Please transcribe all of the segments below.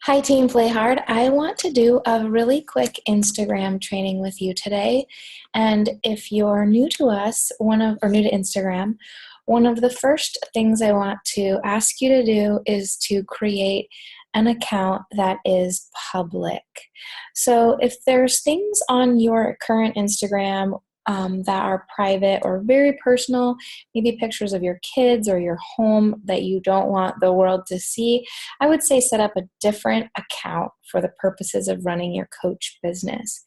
Hi, Team Play Hard. I want to do a really quick Instagram training with you today. And if you're new to us, or new to Instagram, one of the first things I want to ask you to do is to create an account that is public. So if there's things on your current Instagram that are private or very personal, maybe pictures of your kids or your home that you don't want the world to see, I would say set up a different account for the purposes of running your coach business.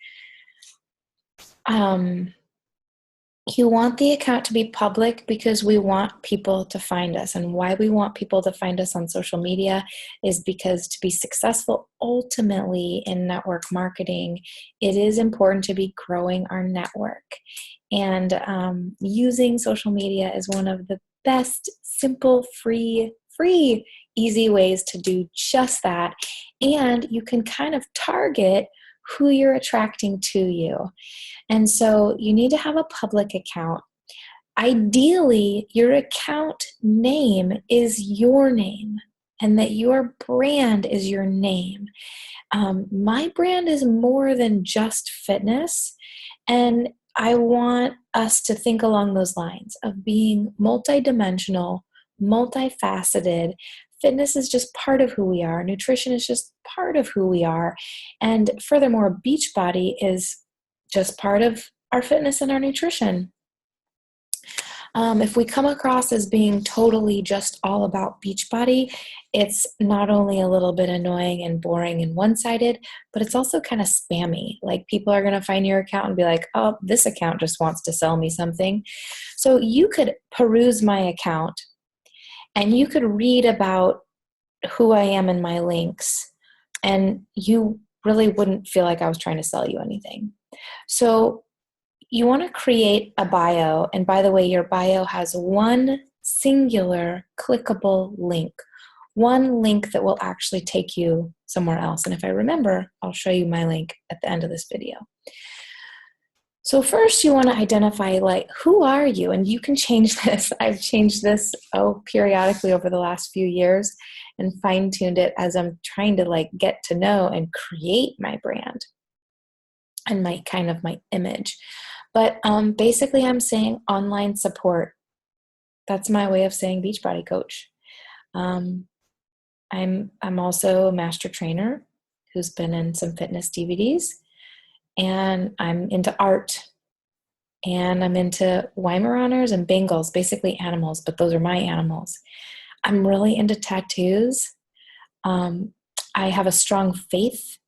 You want the account to be public because we want people to find us. And why we want people to find us on social media is because to be successful ultimately in network marketing, it is important to be growing our network. And using social media is one of the best, simple, free, easy ways to do just that. And you can kind of target who you're attracting to you. And so you need to have a public account. Ideally, your account name is your name and that your brand is your name. My brand is more than just fitness, and I want us to think along those lines of being multidimensional, multifaceted. Fitness is just part of who we are. Nutrition is just part of who we are. And furthermore, Beachbody is just part of our fitness and our nutrition. If we come across as being totally just all about Beachbody, it's not only a little bit annoying and boring and one-sided, but it's also kind of spammy. Like people are going to find your account and be like, oh, this account just wants to sell me something. So you could peruse my account and you could read about who I am in my links, and you really wouldn't feel like I was trying to sell you anything. So you want to create a bio. And by the way, your bio has one singular clickable link, one link that will actually take you somewhere else. And if I remember, I'll show you my link at the end of this video. So first you want to identify, like, who are you? And you can change this. I've changed this periodically over the last few years and fine-tuned it as I'm trying to get to know and create my brand and my image. But basically I'm saying online support. That's my way of saying Beachbody coach. I'm also a master trainer who's been in some fitness DVDs, and I'm into art, and I'm into Weimaraners and Bengals, basically animals, but those are my animals. I'm really into tattoos. I have a strong faith,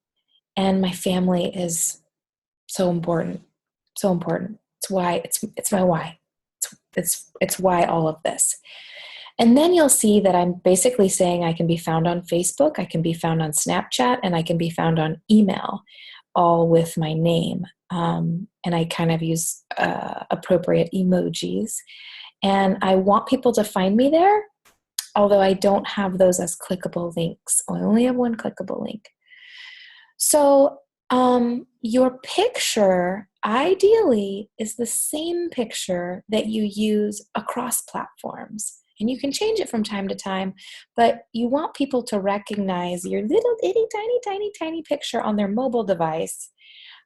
and my family is so important. So important. It's why it's my why. It's why all of this. And then you'll see that I'm basically saying I can be found on Facebook, I can be found on Snapchat, and I can be found on email, all with my name. And I kind of use appropriate emojis. And I want people to find me there, although I don't have those as clickable links. I only have one clickable link. So your picture ideally is the same picture that you use across platforms. And you can change it from time to time, but you want people to recognize your little itty tiny picture on their mobile device,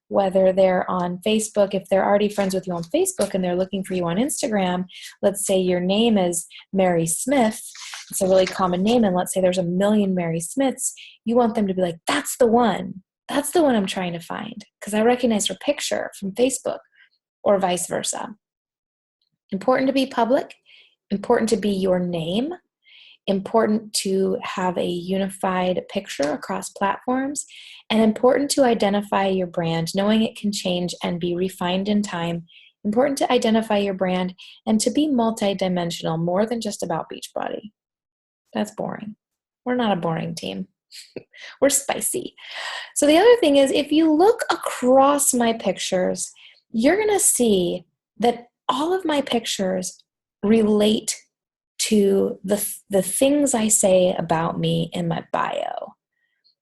whether they're on Facebook. If they're already friends with you on Facebook and they're looking for you on Instagram, let's say your name is Mary Smith. It's a really common name, and let's say there's a million Mary Smiths. You want them to be like, that's the one. That's the one I'm trying to find because I recognize her picture from Facebook, or vice versa. Important to be public, important to be your name, important to have a unified picture across platforms, and important to identify your brand, knowing it can change and be refined in time. Important to identify your brand and to be multidimensional, more than just about Beachbody. That's boring. We're not a boring team. We're spicy. So the other thing is, if you look across my pictures, you're going to see that all of my pictures relate to the things I say about me in my bio.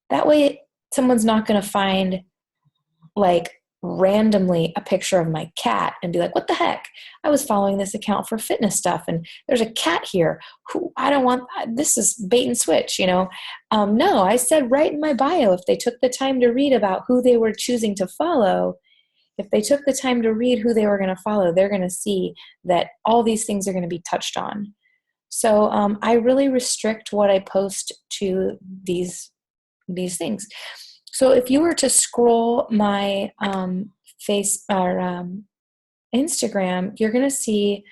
That way, someone's not going to find randomly a picture of my cat and be like, what the heck? I was following this account for fitness stuff and there's a cat here. Who I don't want, this is bait and switch, you know? No, I said right in my bio, if they took the time to read about who they were choosing to follow, if they took the time to read who they were going to follow, they're going to see that all these things are going to be touched on. So I really restrict what I post to these things. So if you were to scroll my face or Instagram, you're going to see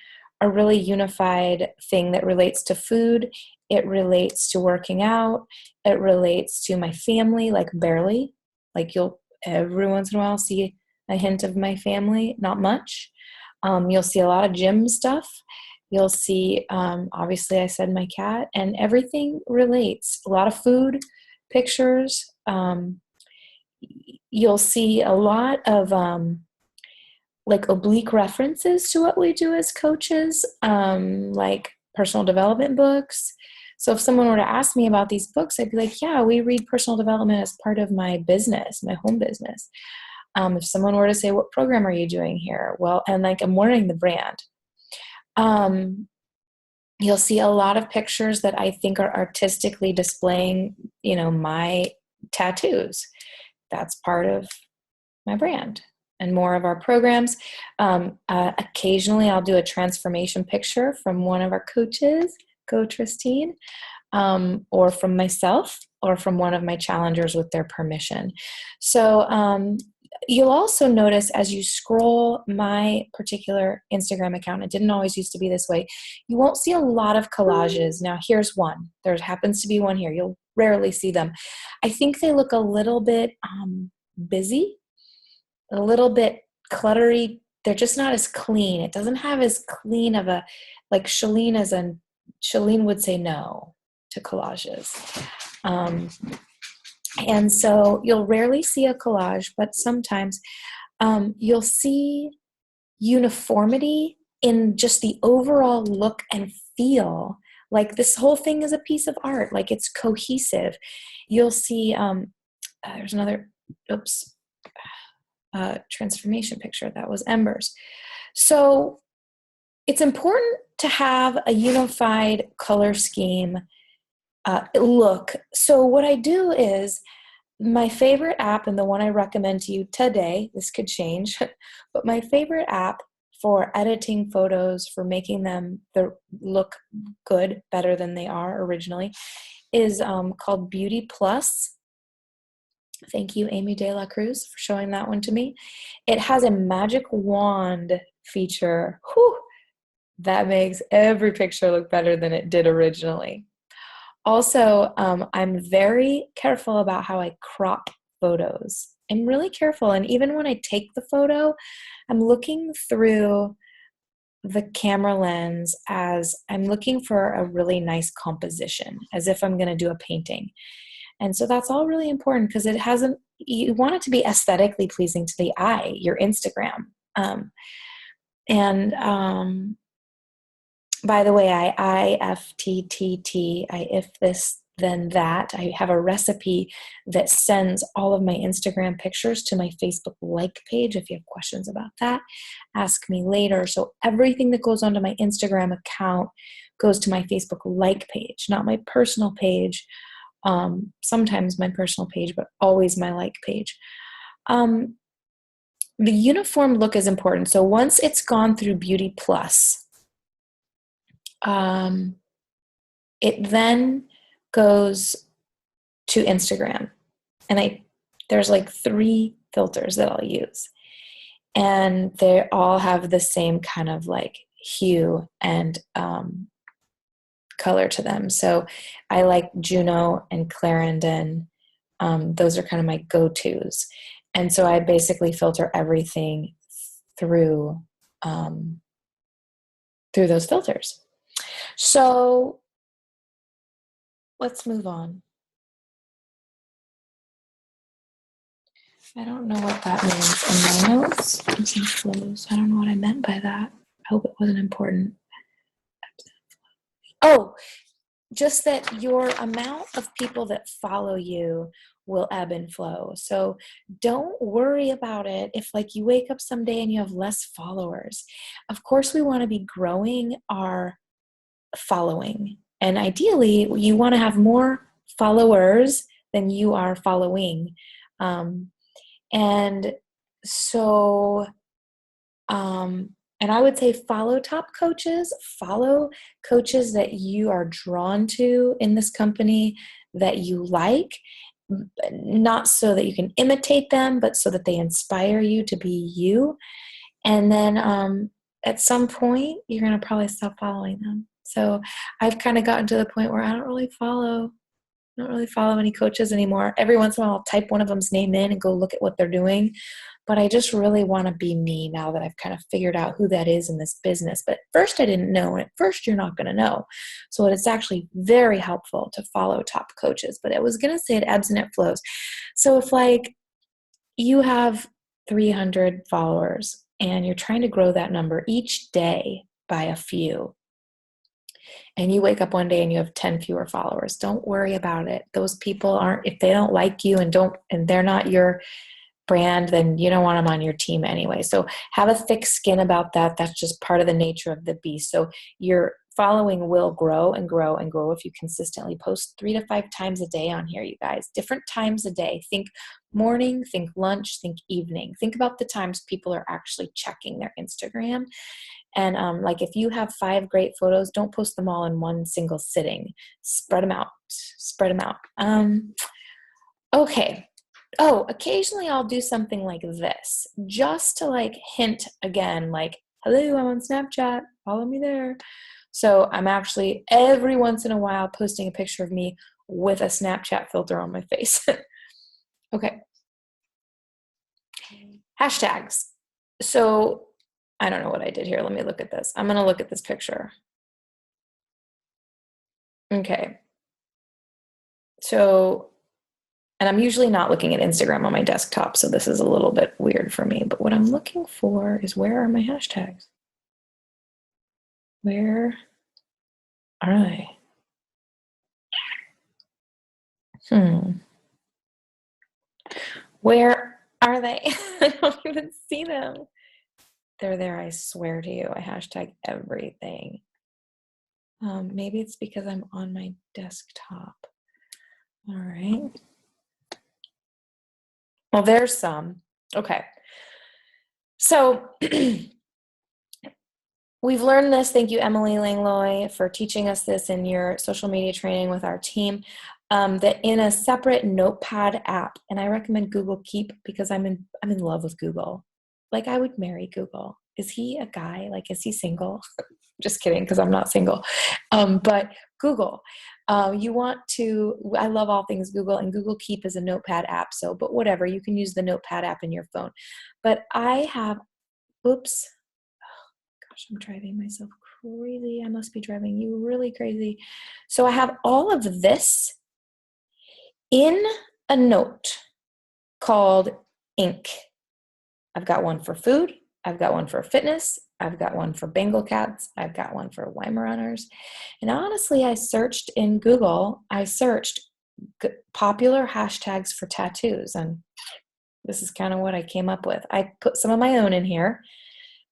a really unified thing that relates to food. It relates to working out. It relates to my family, like barely. Like you'll every once in a while see a hint of my family, not much. You'll see a lot of gym stuff. You'll see, obviously I said my cat, and everything relates. A lot of food pictures. You'll see a lot of like oblique references to what we do as coaches, like personal development books. So if someone were to ask me about these books, I'd be like, yeah, we read personal development as part of my business, my home business. If someone were to say, what program are you doing here? Well, and like I'm wearing the brand. You'll see a lot of pictures that I think are artistically displaying, you know, my tattoos. That's part of my brand and more of our programs. Occasionally I'll do a transformation picture from one of our coaches, Coach Christine, or from myself or from one of my challengers with their permission. So you'll also notice as you scroll my particular Instagram account, it didn't always used to be this way, you won't see a lot of collages. Now here's one. There happens to be one here. You'll rarely see them. I think they look a little bit busy, a little bit cluttery. They're just not as clean. It doesn't have as clean of a, like Shalene would say no to collages. And so you'll rarely see a collage, but sometimes you'll see uniformity in just the overall look and feel. Like this whole thing is a piece of art, like it's cohesive. You'll see, there's another, transformation picture. That was Embers. So it's important to have a unified color scheme look. So what I do is my favorite app, and the one I recommend to you today, this could change, but my favorite app for editing photos, for making them look good, better than they are originally, is called Beauty Plus. Thank you, Amy De La Cruz, for showing that one to me. It has a magic wand feature. Whew, that makes every picture look better than it did originally. Also, I'm very careful about how I crop photos. I'm really careful. And even when I take the photo, I'm looking through the camera lens as I'm looking for a really nice composition, as if I'm going to do a painting. And so that's all really important because you want it to be aesthetically pleasing to the eye, your Instagram. By the way, I IFTTT, I if this, then that. I have a recipe that sends all of my Instagram pictures to my Facebook like page. If you have questions about that, ask me later. So everything that goes onto my Instagram account goes to my Facebook like page, not my personal page. Sometimes my personal page, but always my like page. The uniform look is important. So once it's gone through Beauty Plus, it then goes to Instagram, and there's like 3 filters that I'll use, and they all have the same kind of like hue and color to them. So I like Juno and Clarendon. Those are kind of my go-tos, and so I basically filter everything through those filters. So let's move on. I don't know what that means in my notes. I don't know what I meant by that. I hope it wasn't important. Oh, just that your amount of people that follow you will ebb and flow. So don't worry about it if like you wake up someday and you have less followers. Of course, we want to be growing our following. And ideally, you want to have more followers than you are following. And so, and I would say follow top coaches, follow coaches that you are drawn to in this company that you like, not so that you can imitate them, but so that they inspire you to be you. And then at some point, you're going to probably stop following them. So I've kind of gotten to the point where I don't really follow any coaches anymore. Every once in a while, I'll type one of them's name in and go look at what they're doing. But I just really want to be me now that I've kind of figured out who that is in this business. But at first I didn't know, and at first you're not going to know. So it's actually very helpful to follow top coaches. But I was going to say it ebbs and it flows. So if like you have 300 followers and you're trying to grow that number each day by a few, and you wake up one day and you have 10 fewer followers, don't worry about it. Those people aren't, if they don't like you and they're not your brand, then you don't want them on your team anyway. So have a thick skin about that. That's just part of the nature of the beast. So your following will grow and grow and grow if you consistently post 3 to 5 times a day on here, you guys. Different times a day. Think morning, think lunch, think evening. Think about the times people are actually checking their Instagram. And like if you have 5 great photos, don't post them all in one single sitting. Spread them out. Spread them out. Okay. Oh, occasionally I'll do something like this just to like hint again, like, hello, I'm on Snapchat, follow me there. So I'm actually every once in a while posting a picture of me with a Snapchat filter on my face. Okay. Hashtags. So I don't know what I did here. Let me look at this. I'm going to look at this picture. Okay. So, and I'm usually not looking at Instagram on my desktop, so this is a little bit weird for me. But what I'm looking for is, where are my hashtags? Where are they? Where are they? I don't even see them. They're there, I swear to you. I hashtag everything. Maybe it's because I'm on my desktop. All right. Well, there's some. Okay. So we've learned this. Thank you, Emily Langlois, for teaching us this in your social media training with our team, that in a separate notepad app, and I recommend Google Keep because I'm in love with Google. Like, I would marry Google. Is he a guy? Like, is he single? Just kidding, because I'm not single. But Google, you want to, I love all things Google, and Google Keep is a notepad app. So, but whatever, you can use the notepad app in your phone. But I have, oops, oh, gosh, I'm driving myself crazy. I must be driving you really crazy. So I have all of this in a note called Ink. I've got one for food. I've got one for fitness. I've got one for Bengal cats. I've got one for Weimaraners. And honestly, I searched in Google, I searched popular hashtags for tattoos. And this is kind of what I came up with. I put some of my own in here,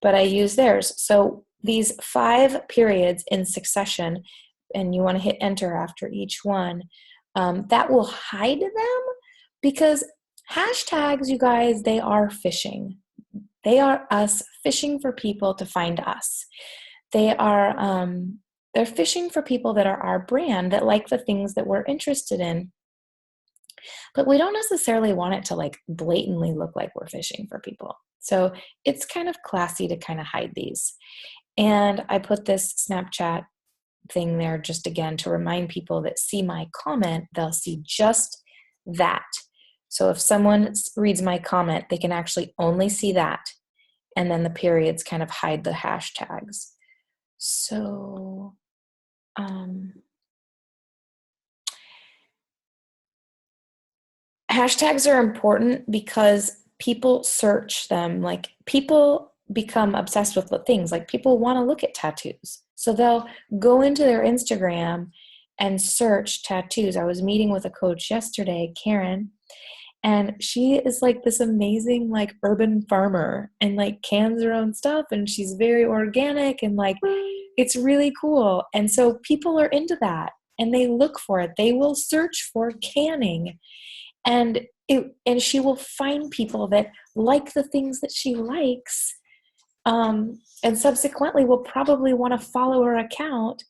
but I use theirs. So these 5 periods in succession, and you want to hit enter after each one, that will hide them, because hashtags, you guys, they are fishing. They are us fishing for people to find us. They are, they're fishing for people that are our brand, that like the things that we're interested in. But we don't necessarily want it to like blatantly look like we're fishing for people. So it's kind of classy to kind of hide these. And I put this Snapchat thing there just again to remind people that see my comment, they'll see just that. So if someone reads my comment, they can actually only see that. And then the periods kind of hide the hashtags. So, hashtags are important because people search them. Like, people become obsessed with things. Like, people want to look at tattoos. So they'll go into their Instagram and search tattoos. I was meeting with a coach yesterday, Karen, and she is like this amazing like urban farmer and like cans her own stuff, and she's very organic and like it's really cool. And so people are into that and they look for it. They will search for canning, and she will find people that like the things that she likes, and subsequently will probably want to follow her account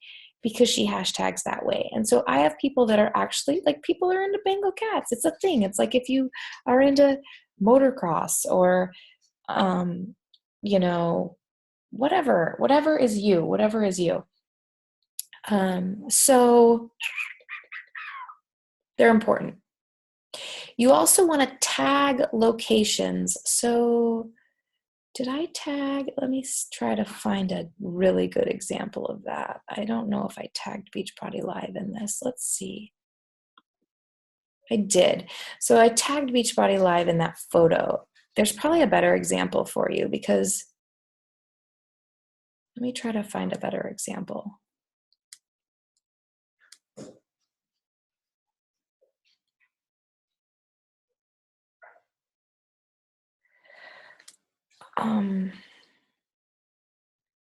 because she hashtags that way. And so I have people that are actually like, people are into Bengal cats. It's a thing. It's like if you are into motocross or, you know, whatever is you. So they're important. You also want to tag locations. So did I tag? Let me try to find a really good example of that. I don't know if I tagged Beachbody Live in this. Let's see. I did. So I tagged Beachbody Live in that photo. There's probably a better example for you because let me try to find a better example.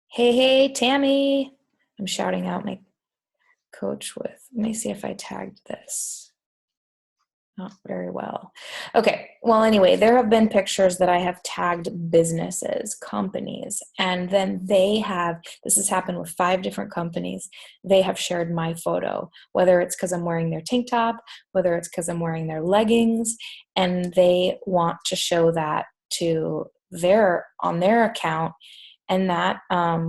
Hey, Tammy. I'm shouting out my coach with. Let me see if I tagged this. Not very well. Okay. Well, anyway, there have been pictures that I have tagged businesses, companies, and then this has happened with 5 different companies. They have shared my photo, whether it's because I'm wearing their tank top, whether it's because I'm wearing their leggings, and they want to show that to on their account. And that, I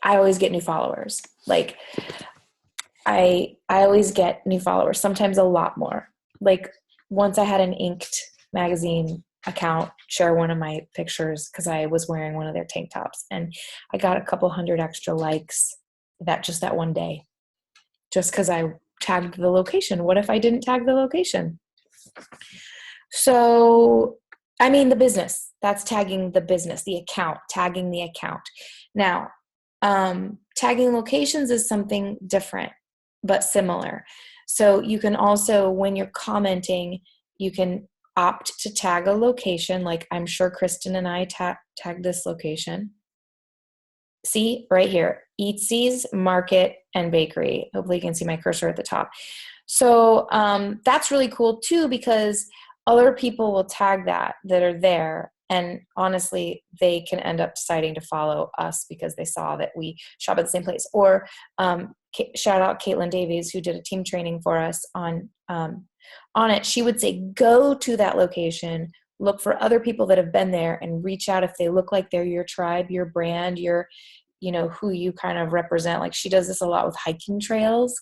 always get new followers. Like I always get new followers, sometimes a lot more. Like once I had an Inked magazine account share one of my pictures because I was wearing one of their tank tops, and I got a couple hundred extra likes that one day just because I tagged the location. What if I didn't tag the location? So, I mean, the business, that's tagging the business, the account, tagging the account. Now, tagging locations is something different, but similar. So you can also, when you're commenting, you can opt to tag a location. Like I'm sure Kristen and I tagged this location. See right here, Eatsies, Market, and Bakery. Hopefully you can see my cursor at the top. So that's really cool too, because other people will tag that are there. And honestly, they can end up deciding to follow us because they saw that we shop at the same place. Or shout out Caitlin Davies, who did a team training for us on it. She would say, go to that location, look for other people that have been there, and reach out if they look like they're your tribe, your brand, who you kind of represent. Like she does this a lot with hiking trails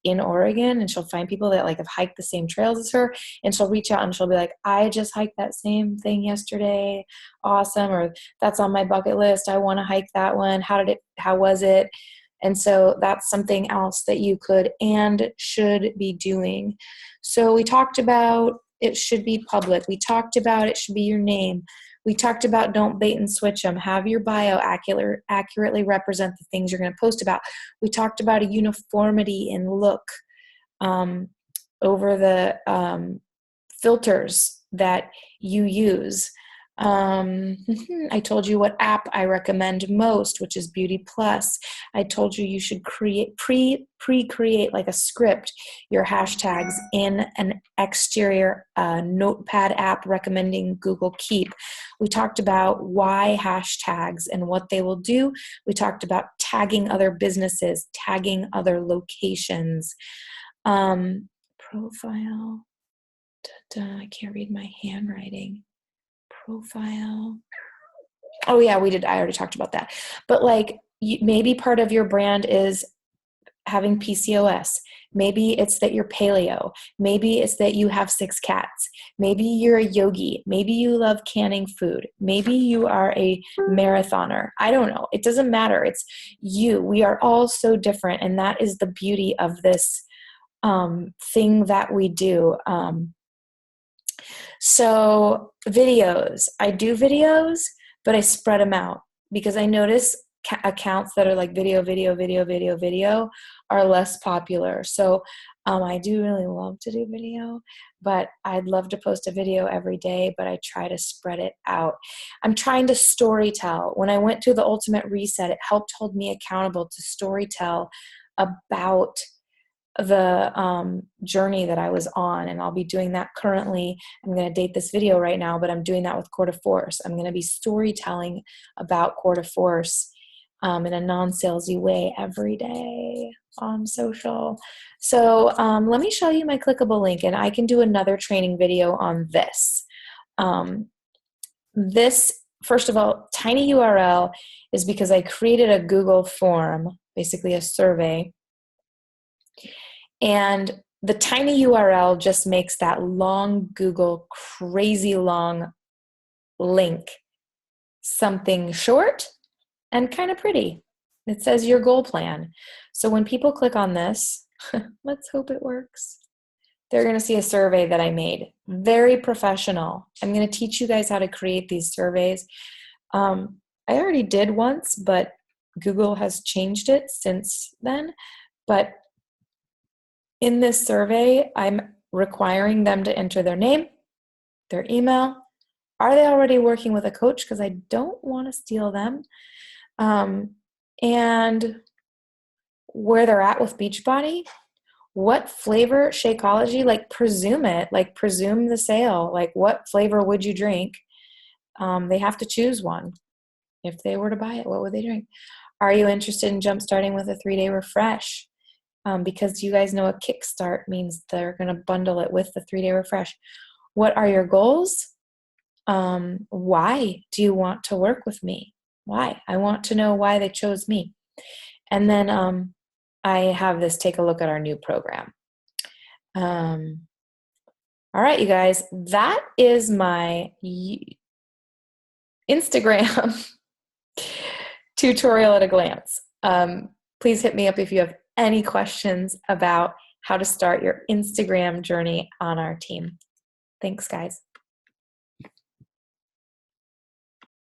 in Oregon, and she'll find people that like have hiked the same trails as her, and she'll reach out and she'll be like, I just hiked that same thing yesterday. Awesome. Or that's on my bucket list. I want to hike that one. How was it? And so that's something else that you could and should be doing. So we talked about it should be public. We talked about it should be your name. We talked about don't bait and switch them. Have your bio accurately represent the things you're going to post about. We talked about a uniformity in look over the filters that you use. I told you what app I recommend most, which is Beauty Plus. I told you should pre-create like a script, your hashtags in an exterior notepad app recommending Google Keep. We talked about why hashtags and what they will do. We talked about tagging other businesses, tagging other locations. Profile. I can't read my handwriting. Profile. Oh yeah, we did. I already talked about that. But like maybe part of your brand is having PCOS. Maybe it's that you're paleo. Maybe it's that you have 6 cats. Maybe you're a yogi. Maybe you love canning food. Maybe you are a marathoner. I don't know. It doesn't matter. It's you. We are all so different. And that is the beauty of this thing that we do. So videos, I do videos, but I spread them out because I notice accounts that are like video, video, video, video, video are less popular. So I do really love to do video, but I'd love to post a video every day, but I try to spread it out. I'm trying to story tell. When I went through the Ultimate Reset, it helped hold me accountable to story tell about the journey that I was on, and I'll be doing that currently. I'm going to date this video right now, but I'm doing that with Core de Force. I'm going to be storytelling about Core de Force in a non-salesy way every day on social. So let me show you my clickable link, and I can do another training video on this. This, first of all, tiny URL is because I created a Google form, basically a survey. And the tiny URL just makes that long Google, crazy long link something short and kind of pretty. It says your goal plan. So when people click on this, let's hope it works. They're going to see a survey that I made. Very professional. I'm going to teach you guys how to create these surveys. I already did once, but Google has changed it since then. But in this survey, I'm requiring them to enter their name, their email. Are they already working with a coach? Because I don't want to steal them. And where they're at with Beachbody. What flavor, Shakeology, like presume it, like presume the sale. Like what flavor would you drink? They have to choose one. If they were to buy it, what would they drink? Are you interested in jump starting with a 3-day refresh? Because you guys know a kickstart means they're going to bundle it with the 3-day refresh. What are your goals? Why do you want to work with me? Why? I want to know why they chose me. And then I have this take a look at our new program. All right, you guys, that is my Instagram tutorial at a glance. Please hit me up if you have any questions about how to start your Instagram journey on our team. Thanks, guys.